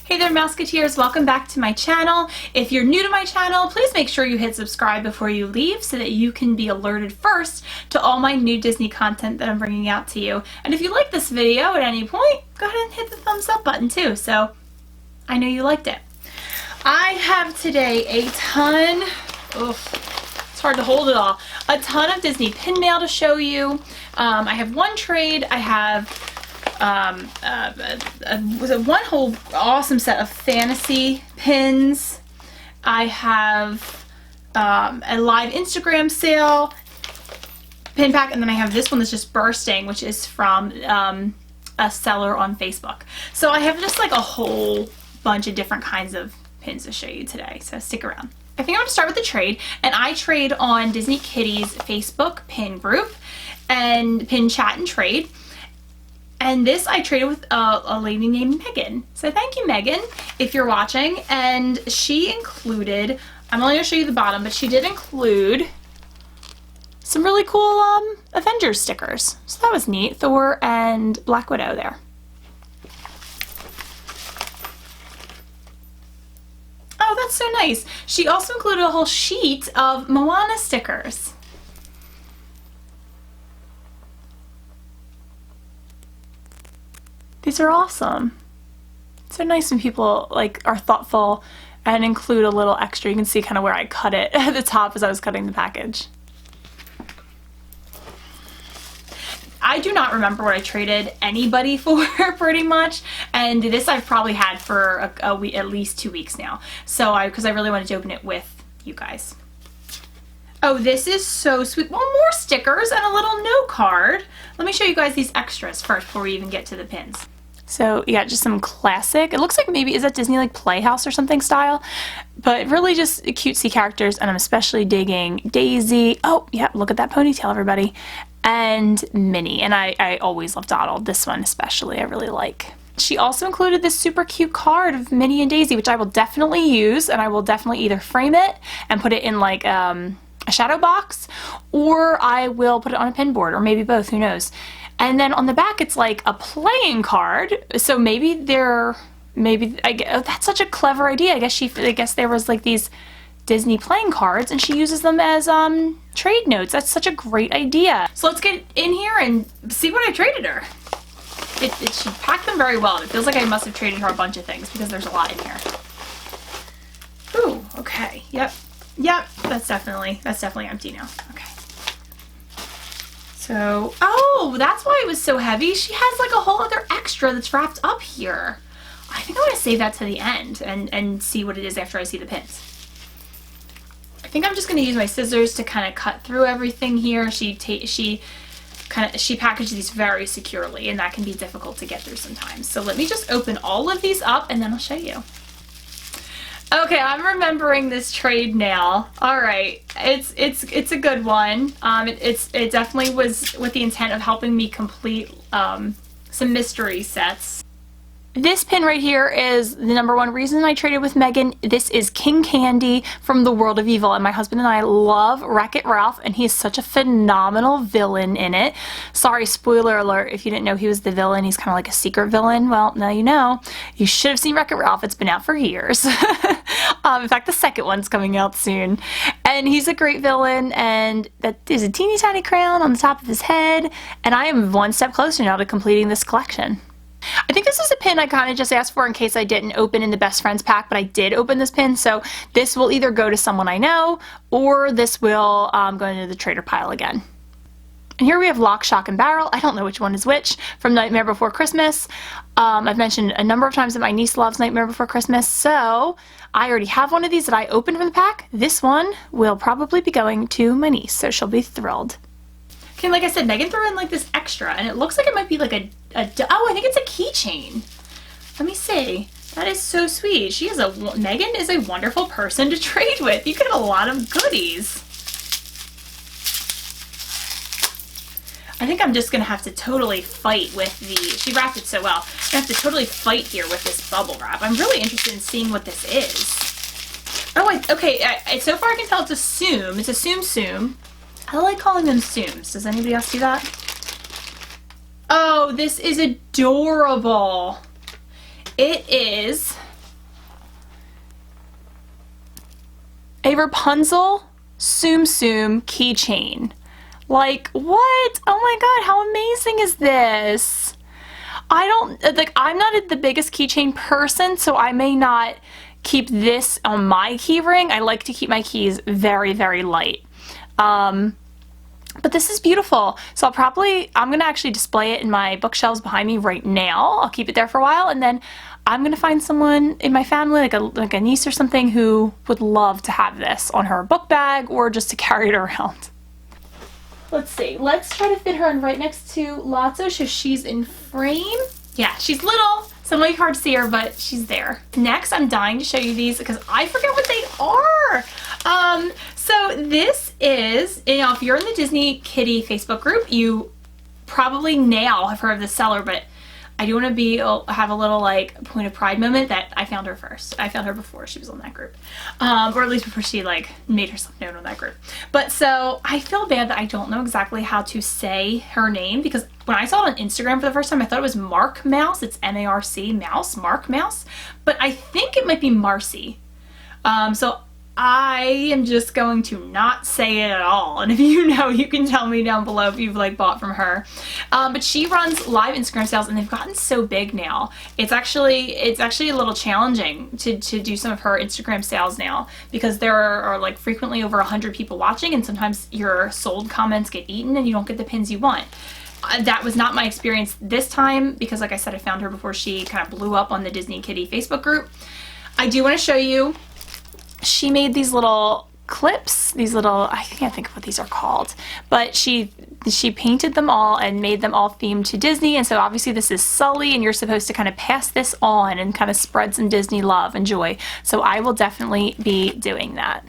Hey there, Mouseketeers, welcome back to my channel. If you're new to my channel, please make sure you hit subscribe before you leave so that you can be alerted first to all my new Disney content that I'm bringing out to you. And if you like this video at any point, go ahead and hit the thumbs up button too, so I know you liked it. I have today a ton, it's hard to hold it all, a ton of Disney pin mail to show you. I have one trade, I have one whole awesome set of fantasy pins. I have a live Instagram sale pin pack, and then I have this one that's just bursting, which is from a seller on Facebook. So I have just like a whole bunch of different kinds of pins to show you today, so stick around. I think I'm going to start with the trade, and I trade on Disney Kitty's Facebook pin group and pin chat and trade. And this I traded with a lady named Megan. So thank you, Megan, if you're watching. And she included, I'm only going to show you the bottom, but she did include some really cool Avengers stickers. So that was neat. Thor and Black Widow there. Oh, that's so nice. She also included a whole sheet of Moana stickers. These are awesome. It's so nice when people are thoughtful and include a little extra. You can see kind of where I cut it at the top as I was cutting the package. I do not remember what I traded anybody for pretty much, and this I've probably had for a week, at least 2 weeks now. So because I really wanted to open it with you guys. Oh, this is so sweet. Well, more stickers and a little note card. Let me show you guys these extras first before we even get to the pins. So you got just some classic, it looks like maybe, is that Disney like Playhouse or something style? But really just cutesy characters, and I'm especially digging Daisy. Oh, yeah, look at that ponytail, everybody. And Minnie, and I always love Donald. This one especially I really like. She also included this super cute card of Minnie and Daisy, which I will definitely use, and I will definitely either frame it and put it in like a shadow box, or I will put it on a pin board, or maybe both, who knows. And then on the back it's like a playing card, so maybe that's such a clever idea. I guess there was like these Disney playing cards and she uses them as trade notes. That's such a great idea. So let's get in here and see what I traded her. She packed them very well. It feels like I must have traded her a bunch of things because there's a lot in here. Ooh, okay, yep, that's definitely empty now. Okay. So, oh, that's why it was so heavy. She has like a whole other extra that's wrapped up here. I think I'm going to save that to the end and see what it is after I see the pins. I think I'm just going to use my scissors to kind of cut through everything here. She packaged these very securely, and that can be difficult to get through sometimes. So let me just open all of these up and then I'll show you. Okay, I'm remembering this trade now. All right, it's a good one. It definitely was with the intent of helping me complete some mystery sets. This pin right here is the #1 reason I traded with Megan. This is King Candy from The World of Evil, and my husband and I love Wreck-It Ralph, and he's such a phenomenal villain in it. Sorry, spoiler alert, if you didn't know he was the villain. He's kind of like a secret villain. Well, now you know. You should have seen Wreck-It Ralph. It's been out for years. In fact, the second one's coming out soon. And he's a great villain, and that is a teeny tiny crown on the top of his head, and I am one step closer now to completing this collection. I think this is a pin I kind of just asked for in case I didn't open in the Best Friends pack, but I did open this pin, so this will either go to someone I know, or this will go into the trader pile again. And here we have Lock, Shock, and Barrel. I don't know which one is which, from Nightmare Before Christmas. I've mentioned a number of times that my niece loves Nightmare Before Christmas, so I already have one of these that I opened from the pack. This one will probably be going to my niece, so she'll be thrilled. Okay, like I said, Megan threw in like this extra, and it looks like it might be like oh, I think it's a keychain. Let me see. That is so sweet. Megan is a wonderful person to trade with. You get a lot of goodies. I think I'm just gonna have to totally fight with she wrapped it so well. I'm gonna have to totally fight here with this bubble wrap. I'm really interested in seeing what this is. Oh, okay, so far I can tell it's a Soom. It's a Soom. I like calling them Sooms. Does anybody else do that? Oh, this is adorable. It is A Rapunzel Tsum Tsum keychain. Like, what? Oh my god, how amazing is this? I'm not the biggest keychain person, so I may not keep this on my key ring. I like to keep my keys very, very light. But this is beautiful. So I'm gonna actually display it in my bookshelves behind me right now. I'll keep it there for a while, and then I'm gonna find someone in my family, like a niece or something, who would love to have this on her book bag or just to carry it around. Let's see. Let's try to fit her in right next to Lotso, so she's in frame. Yeah, she's little, so it might be hard to see her, but she's there. Next, I'm dying to show you these because I forget what they are. So this is, if you're in the Disney Kitty Facebook group, you probably now have heard of this seller, but I do want to have a little like point of pride moment that I found her first. I found her before she was on that group, or at least before she like made herself known on that group. But so I feel bad that I don't know exactly how to say her name, because when I saw it on Instagram for the first time, I thought it was Mark Mouse. It's M-A-R-C, Mouse, Mark Mouse, but I think it might be Marcy. So I am just going to not say it at all, and if you know, you can tell me down below if you've like bought from her. But she runs live Instagram sales, and they've gotten so big now. It's actually a little challenging to do some of her Instagram sales now, because there are like frequently over 100 people watching, and sometimes your sold comments get eaten and you don't get the pins you want. That was not my experience this time, because like I said, I found her before she kind of blew up on the Disney Kitty Facebook group. I do want to show you. She made these little clips, I can't think of what these are called, but she painted them all and made them all themed to Disney, and so obviously this is Sully, and you're supposed to kind of pass this on and kind of spread some Disney love and joy. So I will definitely be doing that.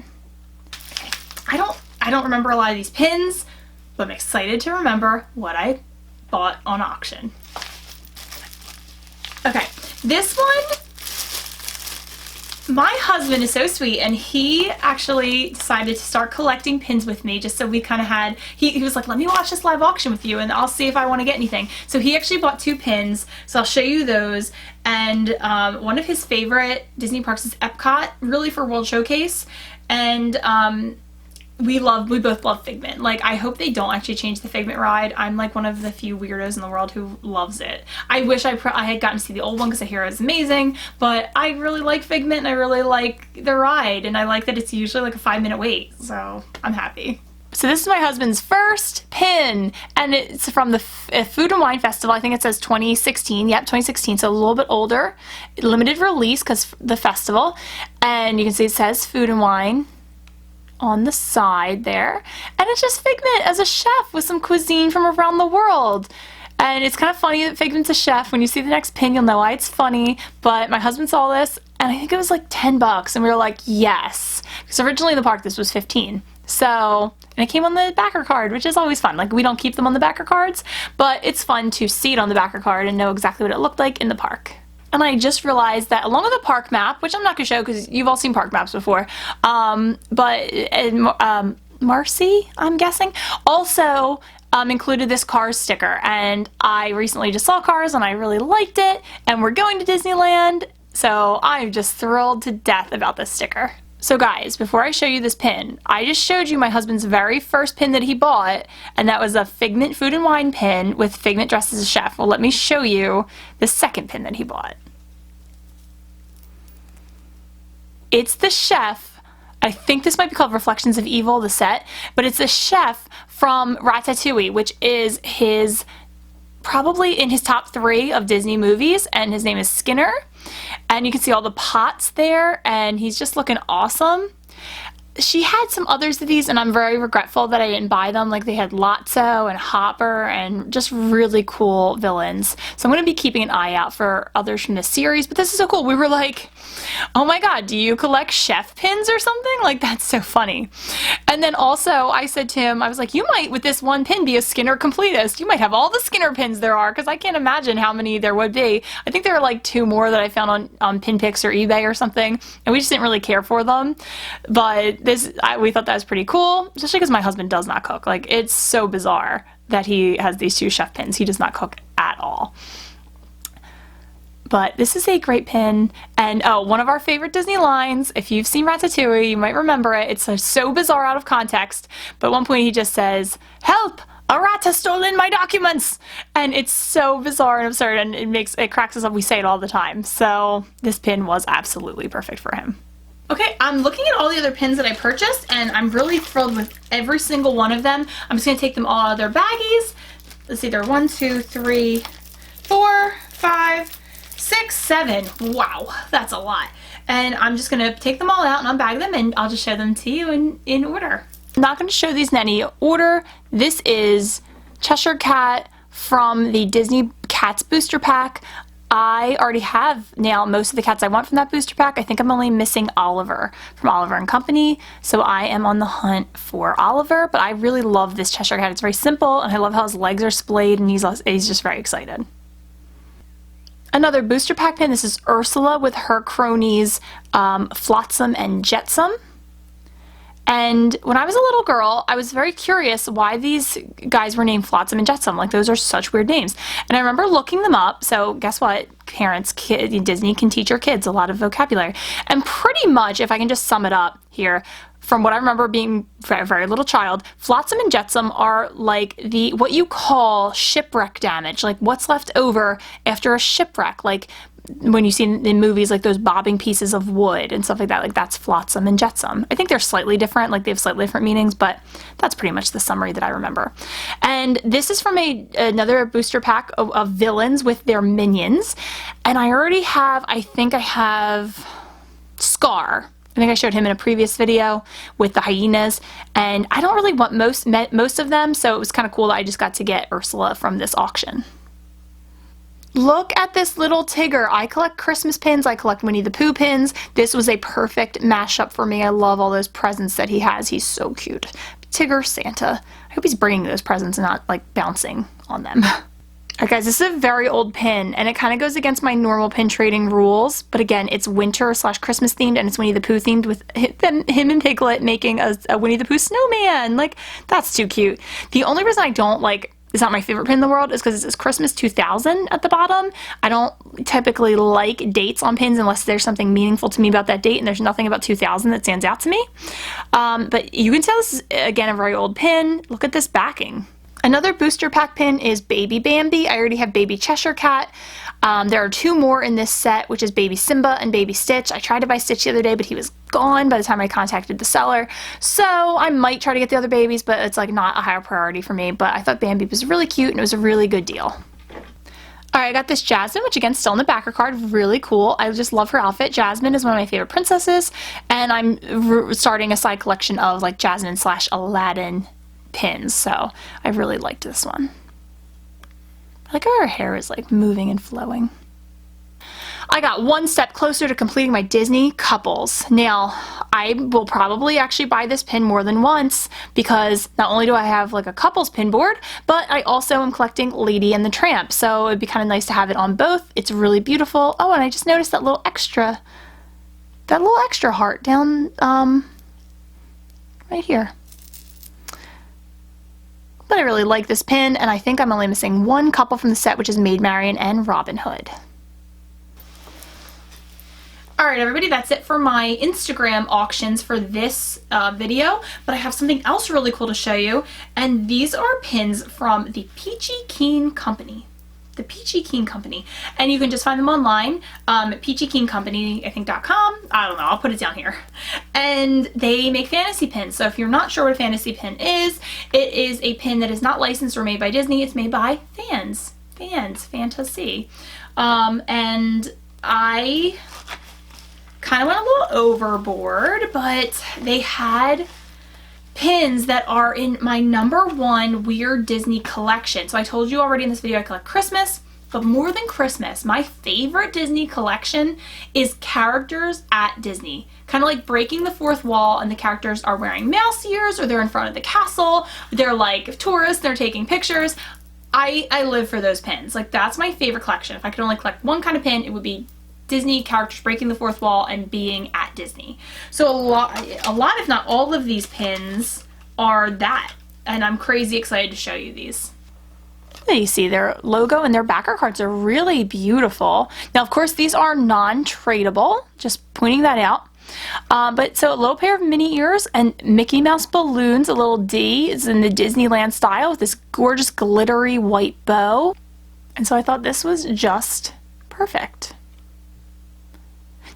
I don't remember a lot of these pins, but I'm excited to remember what I bought on auction. Okay, this one, my husband is so sweet, and he actually decided to start collecting pins with me, just so we kind of had, he was like, let me watch this live auction with you and I'll see if I want to get anything. So he actually bought 2 pins, so I'll show you those. And one of his favorite Disney parks is Epcot, really for World Showcase, and we both love Figment. Like, I hope they don't actually change the Figment ride. I'm like one of the few weirdos in the world who loves it. I wish I had gotten to see the old one because I hear it's amazing, but I really like Figment, and I really like the ride, and I like that it's usually like a 5-minute wait, so I'm happy. So this is my husband's first pin, and it's from the Food and Wine Festival. I think it says 2016. Yep, 2016, so a little bit older. Limited release because the festival, and you can see it says Food and Wine on the side there, and it's just Figment as a chef with some cuisine from around the world. And it's kind of funny that Figment's a chef. When you see the next pin, you'll know why it's funny. But my husband saw this, and I think it was like $10, and we were like, yes, because originally in the park this was 15. So, and it came on the backer card, which is always fun. Like, we don't keep them on the backer cards, but it's fun to see it on the backer card and know exactly what it looked like in the park. And I just realized that along with the park map, which I'm not going to show because you've all seen park maps before, Marcy, I'm guessing, also included this Cars sticker. And I recently just saw Cars and I really liked it, and we're going to Disneyland, so I'm just thrilled to death about this sticker. So guys, before I show you this pin, I just showed you my husband's very first pin that he bought, and that was a Figment Food and Wine pin with Figment dressed as a chef. Well, let me show you the second pin that he bought. It's the chef. I think this might be called Reflections of Evil, the set, but it's a chef from Ratatouille, which is probably in his top 3 of Disney movies, and his name is Skinner. And you can see all the pots there, and he's just looking awesome. She had some others of these, and I'm very regretful that I didn't buy them. Like, they had Lotso and Hopper and just really cool villains. So I'm going to be keeping an eye out for others from this series, but this is so cool. We were like, oh my god, do you collect chef pins or something? Like, that's so funny. And then also, I said to him, I was like, you might, with this one pin, be a Skinner completist. You might have all the Skinner pins there are, because I can't imagine how many there would be. I think there are like 2 more that I found on PinPix or eBay or something, and we just didn't really care for them. But we thought that was pretty cool, especially because my husband does not cook. Like, it's so bizarre that he has these 2 chef pins. He does not cook at all. But this is a great pin, and oh, one of our favorite Disney lines, if you've seen Ratatouille, you might remember it. It's so bizarre out of context, but at one point he just says, "Help! A rat has stolen my documents!" And it's so bizarre and absurd, and it cracks us up. We say it all the time. So this pin was absolutely perfect for him. Okay, I'm looking at all the other pins that I purchased, and I'm really thrilled with every single one of them. I'm just gonna take them all out of their baggies. Let's see, there are 1, 2, 3, 4, 5, 6, 7. Wow, that's a lot. And I'm just gonna take them all out and unbag them, and I'll just show them to you in order. I'm not gonna show these in any order. This is Cheshire Cat from the Disney Cats booster pack. I already have now most of the cats I want from that booster pack. I think I'm only missing Oliver from Oliver and Company, so I am on the hunt for Oliver, but I really love this Cheshire Cat. It's very simple, and I love how his legs are splayed, and he's just very excited. Another booster pack pin. This is Ursula with her cronies Flotsam and Jetsam. And when I was a little girl, I was very curious why these guys were named Flotsam and Jetsam. Like, those are such weird names. And I remember looking them up. So guess what? Parents, Disney can teach your kids a lot of vocabulary. And pretty much, if I can just sum it up here, from what I remember being a very little child, Flotsam and Jetsam are like what you call shipwreck damage. Like what's left over after a shipwreck. Like when you see in movies like those bobbing pieces of wood and stuff like that, like that's Flotsam and Jetsam. I think they're slightly different, like they have slightly different meanings, but that's pretty much the summary that I remember. And this is from another booster pack of villains with their minions. And I already have, I think I have Scar. I think I showed him in a previous video with the hyenas, and I don't really want most of them, so it was kind of cool that I just got to get Ursula from this auction. Look at this little Tigger. I collect Christmas pins. I collect Winnie the Pooh pins. This was a perfect mashup for me. I love all those presents that he has. He's so cute. Tigger Santa. I hope he's bringing those presents and not like bouncing on them. Alright guys, this is a very old pin, and it kind of goes against my normal pin trading rules, but again, it's winter/Christmas themed, and it's Winnie the Pooh themed with him and Piglet making a Winnie the Pooh snowman. Like, that's too cute. The only reason I don't it's not my favorite pin in the world is because it says Christmas 2000 at the bottom. I don't typically like dates on pins unless there's something meaningful to me about that date, and there's nothing about 2000 that stands out to me. But you can tell this is, again, a very old pin. Look at this backing. Another booster pack pin is Baby Bambi. I already have Baby Cheshire Cat. There are 2 more in this set, which is Baby Simba and Baby Stitch. I tried to buy Stitch the other day, but he was gone by the time I contacted the seller. So I might try to get the other babies, but it's like not a higher priority for me. But I thought Bambi was really cute, and it was a really good deal. Alright, I got this Jasmine, which again, still in the backer card. Really cool. I just love her outfit. Jasmine is one of my favorite princesses, and I'm starting a side collection of like Jasmine/Aladdin pins, so I really liked this one. I like how her hair is like moving and flowing. I got one step closer to completing my Disney couples. Now, I will probably actually buy this pin more than once because not only do I have like a couples pin board, but I also am collecting Lady and the Tramp, so it'd be kind of nice to have it on both. It's really beautiful. Oh, and I just noticed that little extra heart down right here. But I really like this pin, and I think I'm only missing one couple from the set, which is Maid Marian and Robin Hood. Alright everybody, that's it for my Instagram auctions for this video, but I have something else really cool to show you, and these are pins from the Peachy Keen Company. The Peachy Keen Company. And you can just find them online, peachykeencompany, I think, .com. I don't know, I'll put it down here. And they make fantasy pins. So if you're not sure what a fantasy pin is, it is a pin that is not licensed or made by Disney. It's made by fans. Fantasy. And I kind of went a little overboard, but they had pins that are in my #1 Weird Disney collection. So I told you already in this video I collect Christmas, but more than Christmas, my favorite Disney collection is characters at Disney. Kind of like breaking the fourth wall, and the characters are wearing mouse ears, or they're in front of the castle, they're like tourists, they're taking pictures. I live for those pins. Like, that's my favorite collection. If I could only collect one kind of pin, it would be Disney characters breaking the fourth wall and being at Disney. So a lot if not all of these pins are that, and I'm crazy excited to show you these. You see their logo, and their backer cards are really beautiful. Now, of course, these are non-tradable, just pointing that out. But so a little pair of mini ears and Mickey Mouse balloons, a little D. It's in the Disneyland style with this gorgeous glittery white bow. And so I thought this was just perfect.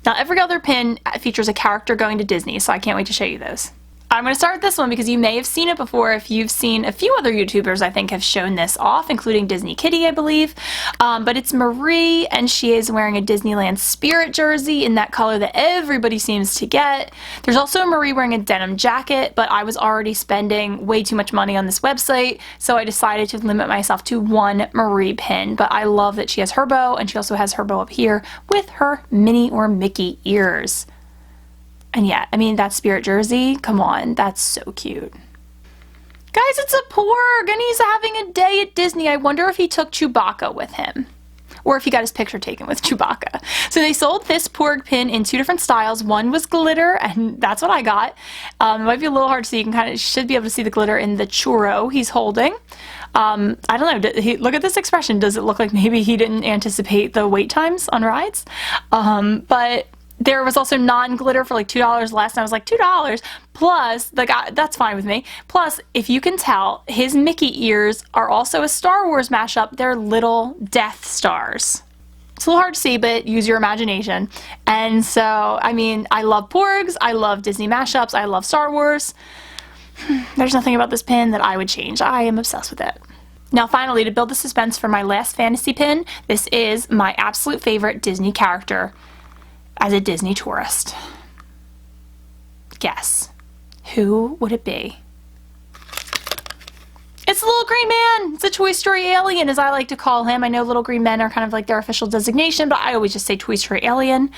Now, every other pin features a character going to Disney, so I can't wait to show you those. I'm going to start with this one because you may have seen it before if you've seen a few other YouTubers I think have shown this off, including Disney Kitty, I believe. But it's Marie, and she is wearing a Disneyland Spirit jersey in that color that everybody seems to get. There's also a Marie wearing a denim jacket, but I was already spending way too much money on this website, so I decided to limit myself to one Marie pin. But I love that she has her bow, and she also has her bow up here with her Minnie or Mickey ears. And yeah, I mean, that Spirit jersey, come on, that's so cute. Guys, it's a porg, and he's having a day at Disney. I wonder if he took Chewbacca with him, or if he got his picture taken with Chewbacca. So they sold this porg pin in two different styles. One was glitter, and that's what I got. It might be a little hard to see. You can should be able to see the glitter in the churro he's holding. I don't know, look at this expression. Does it look like maybe he didn't anticipate the wait times on rides? But there was also non-glitter for like $2 less, and I was like, $2? Plus, the guy, that's fine with me. Plus, if you can tell, his Mickey ears are also a Star Wars mashup. They're little Death Stars. It's a little hard to see, but use your imagination. And so, I mean, I love porgs, I love Disney mashups, I love Star Wars. There's nothing about this pin that I would change. I am obsessed with it. Now finally, to build the suspense for my last fantasy pin, this is my absolute favorite Disney character as a Disney tourist. Guess. Who would it be? It's the Little Green Man! It's a Toy Story alien, as I like to call him. I know Little Green Men are kind of like their official designation, but I always just say Toy Story alien.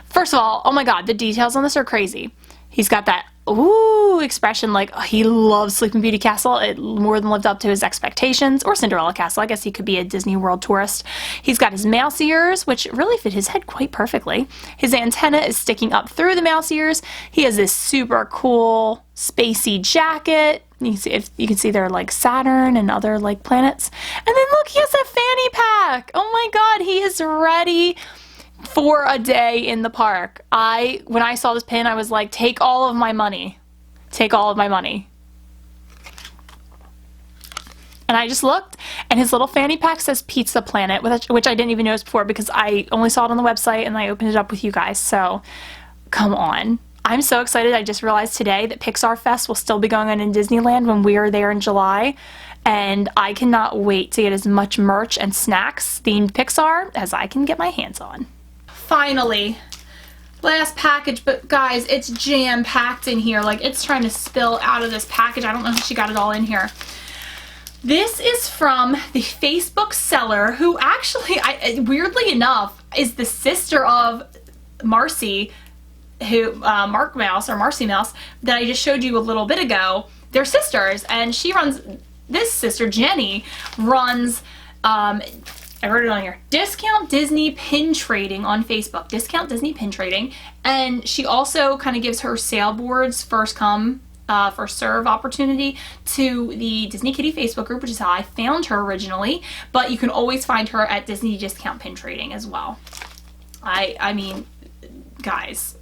First of all, oh my god, the details on this are crazy. He's got that ooh expression like he loves Sleeping Beauty Castle. It more than lived up to his expectations. Or Cinderella Castle. I guess he could be a Disney World tourist. He's got his mouse ears, which really fit his head quite perfectly. His antenna is sticking up through the mouse ears. He has this super cool spacey jacket. You can see, if you can see there are like Saturn and other like planets. And then look, he has a fanny pack. Oh my god, he is ready for a day in the park. When I saw this pin, I was like, take all of my money. Take all of my money. And I just looked, and his little fanny pack says Pizza Planet, which I didn't even notice before because I only saw it on the website and I opened it up with you guys, so come on. I'm so excited. I just realized today that Pixar Fest will still be going on in Disneyland when we are there in July, and I cannot wait to get as much merch and snacks themed Pixar as I can get my hands on. Finally, last package, but guys, it's jam-packed in here. Like, it's trying to spill out of this package. I don't know if she got it all in here. This is from the Facebook seller who actually, weirdly enough, is the sister of Marcy, who Marcy Mouse, that I just showed you a little bit ago. They're sisters, and she runs, this sister, Jenny, runs, I wrote it on here, Discount Disney Pin Trading on Facebook. Discount Disney Pin Trading. And she also kind of gives her sale boards first come, first serve opportunity to the Disney Kitty Facebook group, which is how I found her originally. But you can always find her at Disney Discount Pin Trading as well. I mean, guys,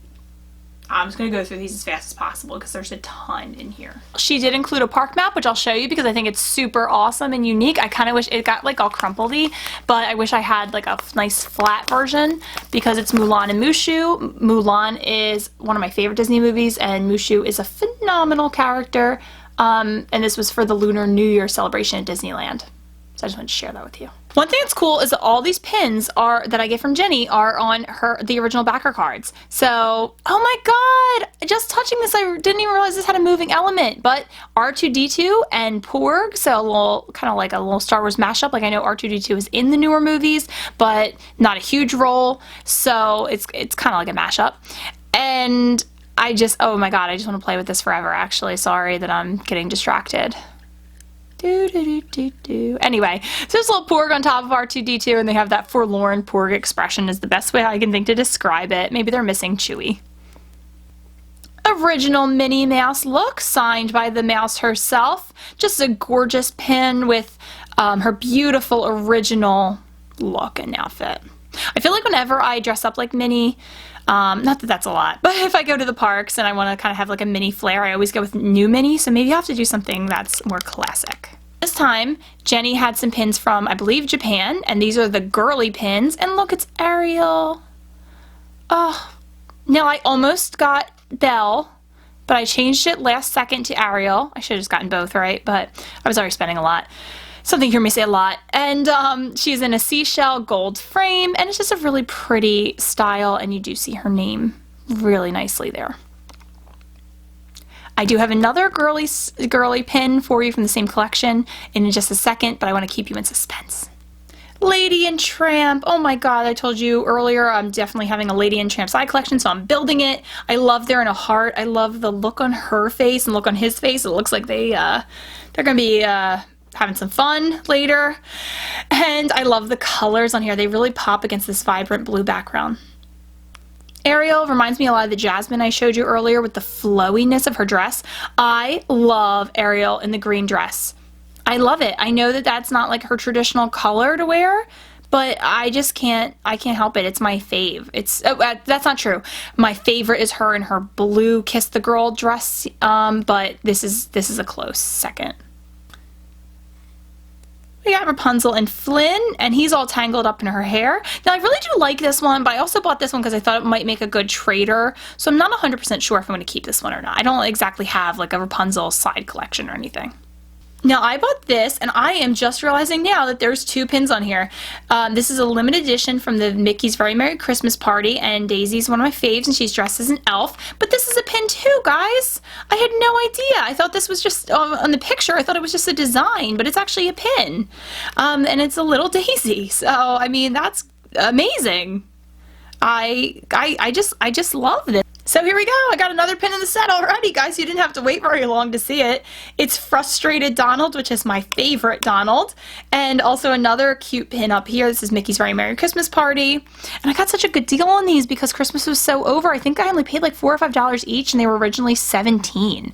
I'm just going to go through these as fast as possible because there's a ton in here. She did include a park map, which I'll show you because I think it's super awesome and unique. I kind of wish it got like all crumpledy, but I wish I had like a nice flat version because it's Mulan and Mushu. Mulan is one of my favorite Disney movies, and Mushu is a phenomenal character. And this was for the Lunar New Year celebration at Disneyland. So I just wanted to share that with you. One thing that's cool is that all these pins that I get from Jenny are on the original backer cards. So, oh my god! Just touching this, I didn't even realize this had a moving element. But R2-D2 and Porg, so a little, kind of like a little Star Wars mashup. Like, I know R2-D2 is in the newer movies, but not a huge role. So it's kind of like a mashup. And I just, oh my god, I just want to play with this forever, actually. Sorry that I'm getting distracted. Anyway, so there's a little Porg on top of R2-D2, and they have that forlorn Porg expression is the best way I can think to describe it. Maybe they're missing Chewie. Original Minnie Mouse look, signed by the mouse herself. Just a gorgeous pin with her beautiful original look and outfit. I feel like whenever I dress up like Minnie, not that that's a lot, but if I go to the parks and I want to kind of have like a Minnie flair, I always go with new Minnie, so maybe I'll have to do something that's more classic. This time, Jenny had some pins from, I believe, Japan, and these are the girly pins, and look, it's Ariel. Oh, now I almost got Belle, but I changed it last second to Ariel. I should have just gotten both, right? But I was already spending a lot. Something you hear me say a lot. And she's in a seashell gold frame, and it's just a really pretty style, and you do see her name really nicely there. I do have another girly pin for you from the same collection in just a second, but I want to keep you in suspense. Lady and Tramp. Oh my god, I told you earlier I'm definitely having a Lady and Tramp side collection, so I'm building it. I love they're in a heart. I love the look on her face and look on his face. It looks like they're gonna be having some fun later. And I love the colors on here. They really pop against this vibrant blue background. Ariel reminds me a lot of the Jasmine I showed you earlier with the flowiness of her dress. I love Ariel in the green dress. I love it. I know that that's not like her traditional color to wear, but I just can't help it. It's my fave. That's not true. My favorite is her in her blue Kiss the Girl dress, but this is a close second. We got Rapunzel and Flynn, and he's all tangled up in her hair. Now, I really do like this one, but I also bought this one because I thought it might make a good trader, so I'm not 100% sure if I'm going to keep this one or not. I don't exactly have like a Rapunzel side collection or anything. Now, I bought this, and I am just realizing now that there's two pins on here. This is a limited edition from the Mickey's Very Merry Christmas Party, and Daisy's one of my faves, and she's dressed as an elf. But this is a pin too, guys. I had no idea. I thought this was just, on the picture, I thought it was just a design, but it's actually a pin. And it's a little Daisy, so, I mean, that's amazing. I just love this. So here we go. I got another pin in the set already, guys. You didn't have to wait very long to see it. It's Frustrated Donald, which is my favorite Donald. And also another cute pin up here. This is Mickey's Very Merry Christmas Party. And I got such a good deal on these because Christmas was so over. I think I only paid like $4 or $5 each, and they were originally $17.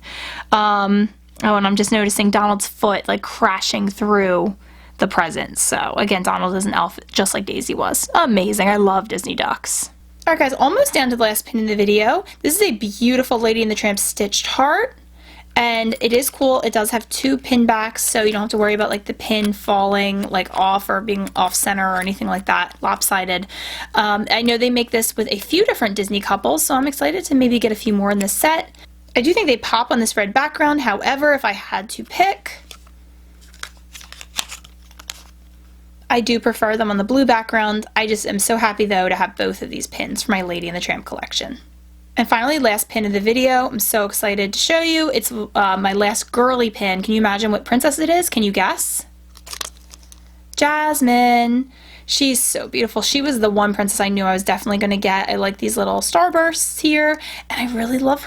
Oh, and I'm just noticing Donald's foot like crashing through the presents. So again, Donald is an elf just like Daisy was. Amazing. I love Disney ducks. Alright guys, almost down to the last pin in the video. This is a beautiful Lady and the Tramp stitched heart, and it is cool. It does have two pin backs, so you don't have to worry about like the pin falling like off or being off center or anything like that, lopsided. I know they make this with a few different Disney couples, so I'm excited to maybe get a few more in this set. I do think they pop on this red background. However, if I had to pick, I do prefer them on the blue background. I just am so happy though to have both of these pins for my Lady and the Tramp collection. And finally, last pin of the video. I'm so excited to show you. It's my last girly pin. Can you imagine what princess it is? Can you guess? Jasmine. She's so beautiful. She was the one princess I knew I was definitely going to get. I like these little starbursts here, and I really love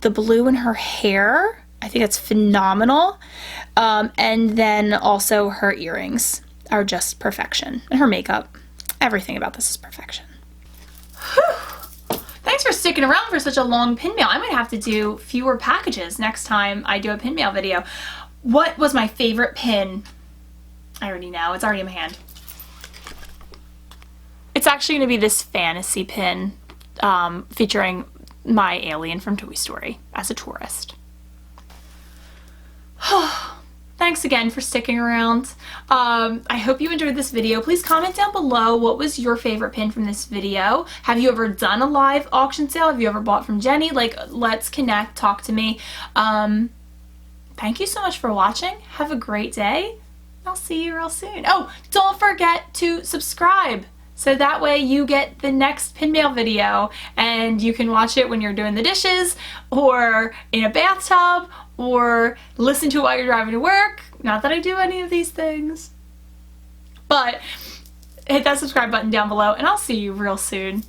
the blue in her hair. I think it's phenomenal. And then also her earrings are just perfection. And her makeup. Everything about this is perfection. Whew. Thanks for sticking around for such a long pin mail. I might have to do fewer packages next time I do a pin mail video. What was my favorite pin? I already know. It's already in my hand. It's actually going to be this fantasy pin featuring my alien from Toy Story as a tourist. Thanks again for sticking around. I hope you enjoyed this video. Please comment down below what was your favorite pin from this video. Have you ever done a live auction sale? Have you ever bought from Jenny? Like, let's connect, talk to me. Thank you so much for watching. Have a great day. I'll see you real soon. Oh, don't forget to subscribe, so that way you get the next pin mail video and you can watch it when you're doing the dishes or in a bathtub or listen to it while you're driving to work. Not that I do any of these things. But hit that subscribe button down below and I'll see you real soon.